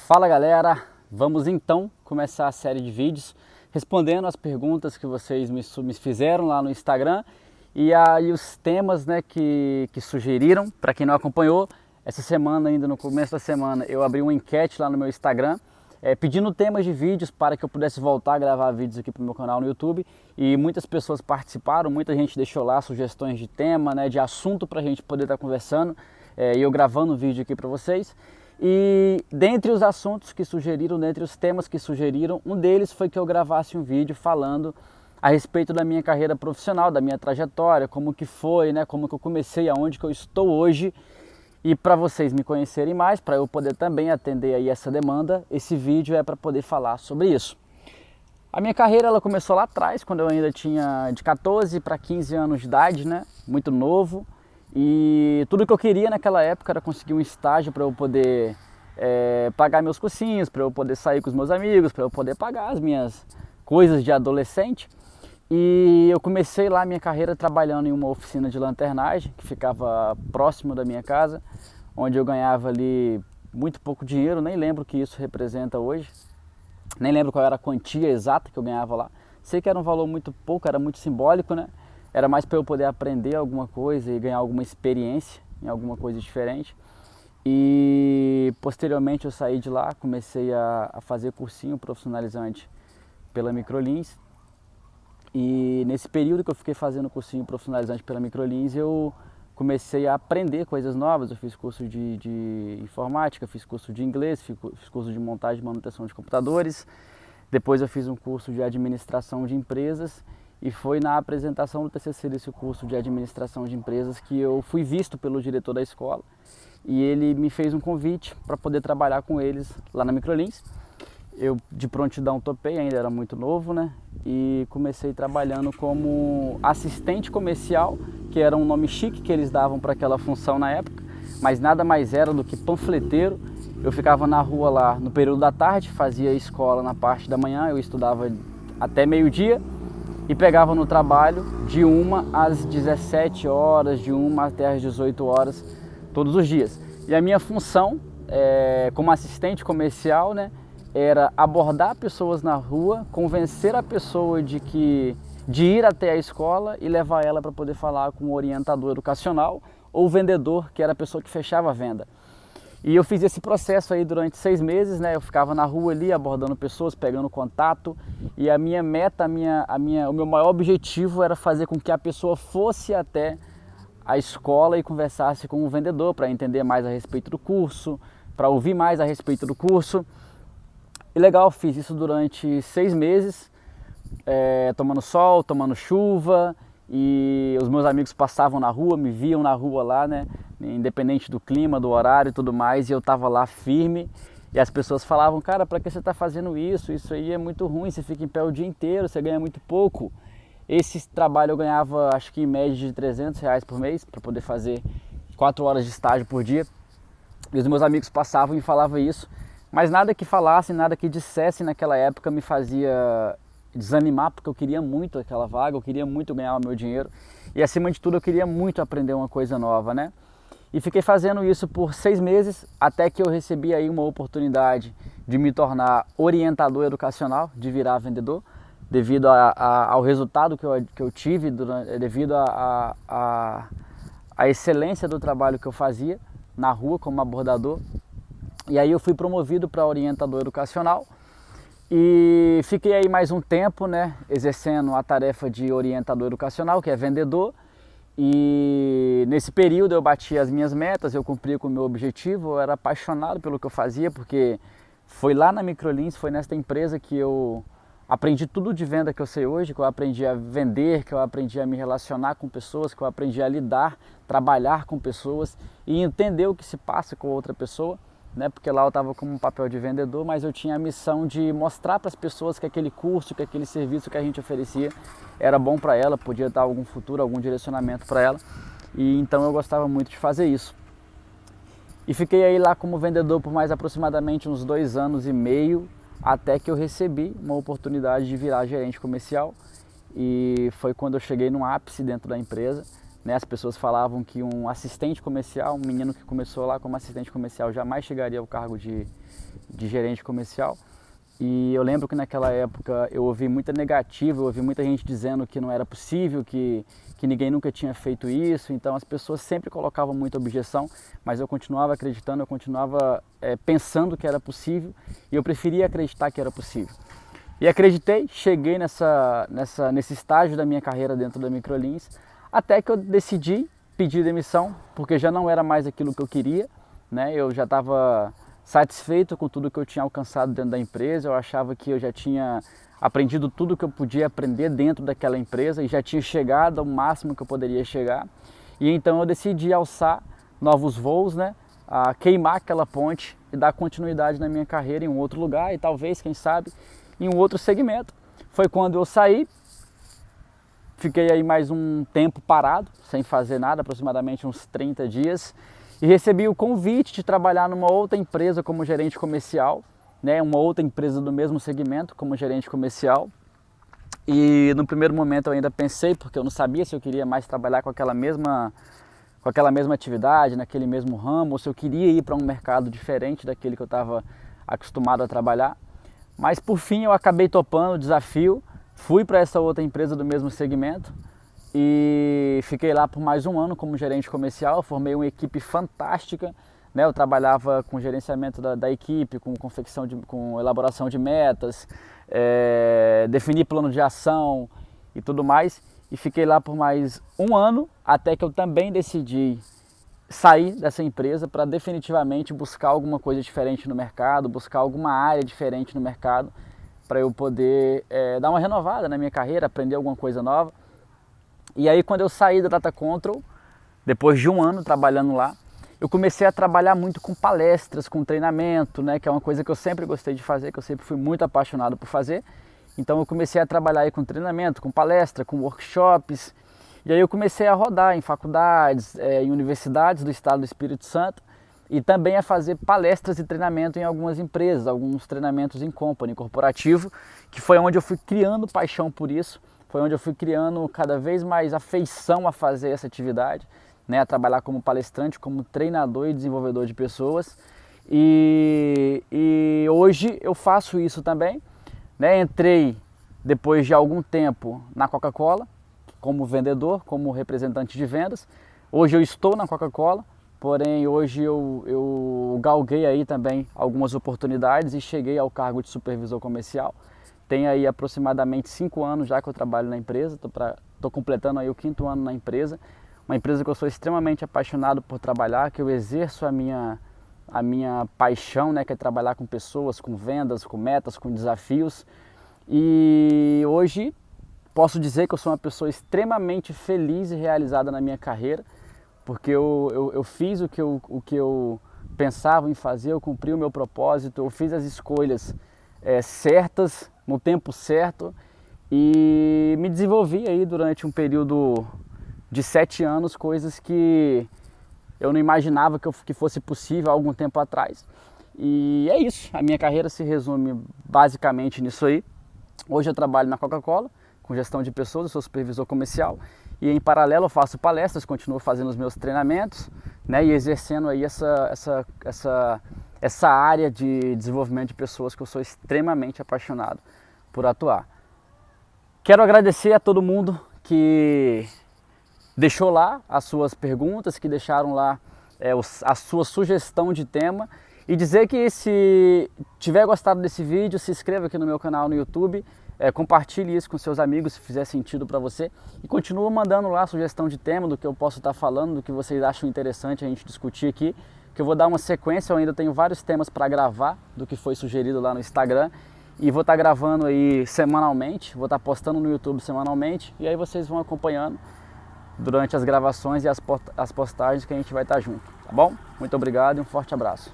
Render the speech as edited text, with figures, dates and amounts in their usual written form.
Fala galera, vamos então começar a série de vídeos respondendo as perguntas que vocês me fizeram lá no Instagram e aí os temas, né, que sugeriram. Para quem não acompanhou, essa semana, ainda no começo da semana, eu abri uma enquete lá no meu Instagram pedindo temas de vídeos para que eu pudesse voltar a gravar vídeos aqui para o meu canal no YouTube, e muitas pessoas participaram, muita gente deixou lá sugestões de tema, né, de assunto para a gente poder estar conversando e eu gravando um vídeo aqui para vocês. E dentre os assuntos que sugeriram, dentre os temas que sugeriram, um deles foi que eu gravasse um vídeo falando a respeito da minha carreira profissional, da minha trajetória, como que foi, né, como que eu comecei, aonde que eu estou hoje. E para vocês me conhecerem mais, para eu poder também atender aí essa demanda, esse vídeo é para poder falar sobre isso. A minha carreira ela começou lá atrás, quando eu ainda tinha de 14 para 15 anos de idade, né, muito novo. E tudo que eu queria naquela época era conseguir um estágio para eu poder pagar meus cursinhos, para eu poder sair com os meus amigos, para eu poder pagar as minhas coisas de adolescente. E eu comecei lá a minha carreira trabalhando em uma oficina de lanternagem que ficava próximo da minha casa, onde eu ganhava ali muito pouco dinheiro, nem lembro o que isso representa hoje, nem lembro qual era a quantia exata que eu ganhava lá. Sei que era um valor muito pouco, era muito simbólico, né? Era mais para eu poder aprender alguma coisa e ganhar alguma experiência em alguma coisa diferente. E posteriormente eu saí de lá, comecei a fazer cursinho profissionalizante pela Microlins. E nesse período que eu fiquei fazendo cursinho profissionalizante pela Microlins, eu comecei a aprender coisas novas. Eu fiz curso de informática, fiz curso de inglês, fiz curso de montagem e manutenção de computadores. Depois eu fiz um curso de administração de empresas. E foi na apresentação do TCC desse curso de administração de empresas que eu fui visto pelo diretor da escola. E ele me fez um convite para poder trabalhar com eles lá na Microlins. Eu de prontidão topei, ainda era muito novo, né? E comecei trabalhando como assistente comercial, que era um nome chique que eles davam para aquela função na época, mas nada mais era do que panfleteiro. Eu ficava na rua lá no período da tarde, fazia escola na parte da manhã, eu estudava até meio-dia e pegava no trabalho de 1 às 17 horas, de 1 até às 18 horas, todos os dias. E a minha função como assistente comercial, né, era abordar pessoas na rua, convencer a pessoa de ir até a escola e levar ela para poder falar com o orientador educacional ou vendedor, que era a pessoa que fechava a venda. E eu fiz esse processo aí durante 6 meses, né? Eu ficava na rua ali abordando pessoas, pegando contato, e a minha meta, o meu maior objetivo era fazer com que a pessoa fosse até a escola e conversasse com o vendedor para entender mais a respeito do curso, para ouvir mais a respeito do curso. E legal, fiz isso durante 6 meses, tomando sol, tomando chuva, e os meus amigos passavam na rua, me viam na rua lá, né, independente do clima, do horário e tudo mais, e eu tava lá firme, e as pessoas falavam: cara, para que você tá fazendo isso? Isso aí é muito ruim, você fica em pé o dia inteiro, você ganha muito pouco. Esse trabalho eu ganhava, acho que em média de R$300 por mês, para poder fazer 4 horas de estágio por dia, e os meus amigos passavam e falavam isso, mas nada que falassem, nada que dissessem naquela época me fazia desanimar, porque eu queria muito aquela vaga, eu queria muito ganhar o meu dinheiro e, acima de tudo, eu queria muito aprender uma coisa nova, né? E fiquei fazendo isso por 6 meses, até que eu recebi aí uma oportunidade de me tornar orientador educacional, de virar vendedor, devido ao resultado que eu tive, devido à excelência do trabalho que eu fazia na rua como abordador. E aí eu fui promovido para orientador educacional e fiquei aí mais um tempo, né, exercendo a tarefa de orientador educacional, que é vendedor. E nesse período eu bati as minhas metas, eu cumpria com o meu objetivo, eu era apaixonado pelo que eu fazia, porque foi lá na Microlins, foi nesta empresa que eu aprendi tudo de venda que eu sei hoje, que eu aprendi a vender, que eu aprendi a me relacionar com pessoas, que eu aprendi a lidar, trabalhar com pessoas e entender o que se passa com outra pessoa. Né, porque lá eu estava como um papel de vendedor, mas eu tinha a missão de mostrar para as pessoas que aquele curso, que aquele serviço que a gente oferecia era bom para ela, podia dar algum futuro, algum direcionamento para ela. E então eu gostava muito de fazer isso. E fiquei aí lá como vendedor por mais aproximadamente uns 2 anos e meio, até que eu recebi uma oportunidade de virar gerente comercial. E foi quando eu cheguei no ápice dentro da empresa. né? As pessoas falavam que um assistente comercial, um menino que começou lá como assistente comercial, jamais chegaria ao cargo de gerente comercial. E eu lembro que naquela época eu ouvi muita negativa, eu ouvi muita gente dizendo que não era possível, que ninguém nunca tinha feito isso. Então as pessoas sempre colocavam muita objeção, mas eu continuava acreditando, eu continuava pensando que era possível e eu preferia acreditar que era possível. E acreditei, cheguei nesse estágio da minha carreira dentro da Microlins, até que eu decidi pedir demissão, porque já não era mais aquilo que eu queria, né? Eu já estava satisfeito com tudo que eu tinha alcançado dentro da empresa, eu achava que eu já tinha aprendido tudo que eu podia aprender dentro daquela empresa e já tinha chegado ao máximo que eu poderia chegar. E então eu decidi alçar novos voos, né? A queimar aquela ponte e dar continuidade na minha carreira em um outro lugar e talvez, quem sabe, em um outro segmento. Foi quando eu saí, fiquei aí mais um tempo parado, sem fazer nada, aproximadamente uns 30 dias, e recebi o convite de trabalhar numa outra empresa como gerente comercial, né, uma outra empresa do mesmo segmento como gerente comercial. E no primeiro momento eu ainda pensei, porque eu não sabia se eu queria mais trabalhar com aquela mesma atividade, naquele mesmo ramo, ou se eu queria ir para um mercado diferente daquele que eu estava acostumado a trabalhar. Mas por fim eu acabei topando o desafio, fui para essa outra empresa do mesmo segmento e fiquei lá por mais um ano como gerente comercial, formei uma equipe fantástica, né? Eu trabalhava com gerenciamento da equipe, com elaboração de metas, definir plano de ação e tudo mais, e fiquei lá por mais um ano, até que eu também decidi sair dessa empresa para definitivamente buscar alguma coisa diferente no mercado, buscar alguma área diferente no mercado, para eu poder dar uma renovada na minha carreira, aprender alguma coisa nova. E aí quando eu saí da Data Control, depois de um ano trabalhando lá, eu comecei a trabalhar muito com palestras, com treinamento, né, que é uma coisa que eu sempre gostei de fazer, que eu sempre fui muito apaixonado por fazer. Então eu comecei a trabalhar aí com treinamento, com palestra, com workshops. E aí eu comecei a rodar em faculdades, em universidades do estado do Espírito Santo e também a fazer palestras e treinamento em algumas empresas, alguns treinamentos em company, corporativo, que foi onde eu fui criando paixão por isso, foi onde eu fui criando cada vez mais afeição a fazer essa atividade, né, a trabalhar como palestrante, como treinador e desenvolvedor de pessoas. E hoje eu faço isso também, né? Entrei depois de algum tempo na Coca-Cola, como vendedor, como representante de vendas. Hoje eu estou na Coca-Cola, porém hoje eu galguei aí também algumas oportunidades e cheguei ao cargo de supervisor comercial. Tem aí aproximadamente 5 anos já que eu trabalho na empresa, estou completando aí o 5º ano na empresa. Uma empresa que eu sou extremamente apaixonado por trabalhar, que eu exerço a minha paixão, né, que é trabalhar com pessoas, com vendas, com metas, com desafios. E hoje posso dizer que eu sou uma pessoa extremamente feliz e realizada na minha carreira, porque eu fiz o que eu pensava em fazer, eu cumpri o meu propósito, eu fiz as escolhas certas, no tempo certo, e me desenvolvi aí durante um período de 7 anos, coisas que eu não imaginava que fosse possível há algum tempo atrás. E é isso, a minha carreira se resume basicamente nisso aí. Hoje eu trabalho na Coca-Cola, com gestão de pessoas, eu sou supervisor comercial e em paralelo eu faço palestras, continuo fazendo os meus treinamentos, né, e exercendo aí essa área de desenvolvimento de pessoas que eu sou extremamente apaixonado por atuar. Quero agradecer a todo mundo que deixou lá as suas perguntas, que deixaram lá a sua sugestão de tema, e dizer que se tiver gostado desse vídeo, se inscreva aqui no meu canal no YouTube, compartilhe isso com seus amigos se fizer sentido para você, e continua mandando lá a sugestão de tema, do que eu posso estar falando, do que vocês acham interessante a gente discutir aqui, que eu vou dar uma sequência. Eu ainda tenho vários temas para gravar do que foi sugerido lá no Instagram, e vou estar gravando aí semanalmente, vou estar postando no YouTube semanalmente, e aí vocês vão acompanhando durante as gravações e as postagens que a gente vai estar junto, tá bom? Muito obrigado e um forte abraço.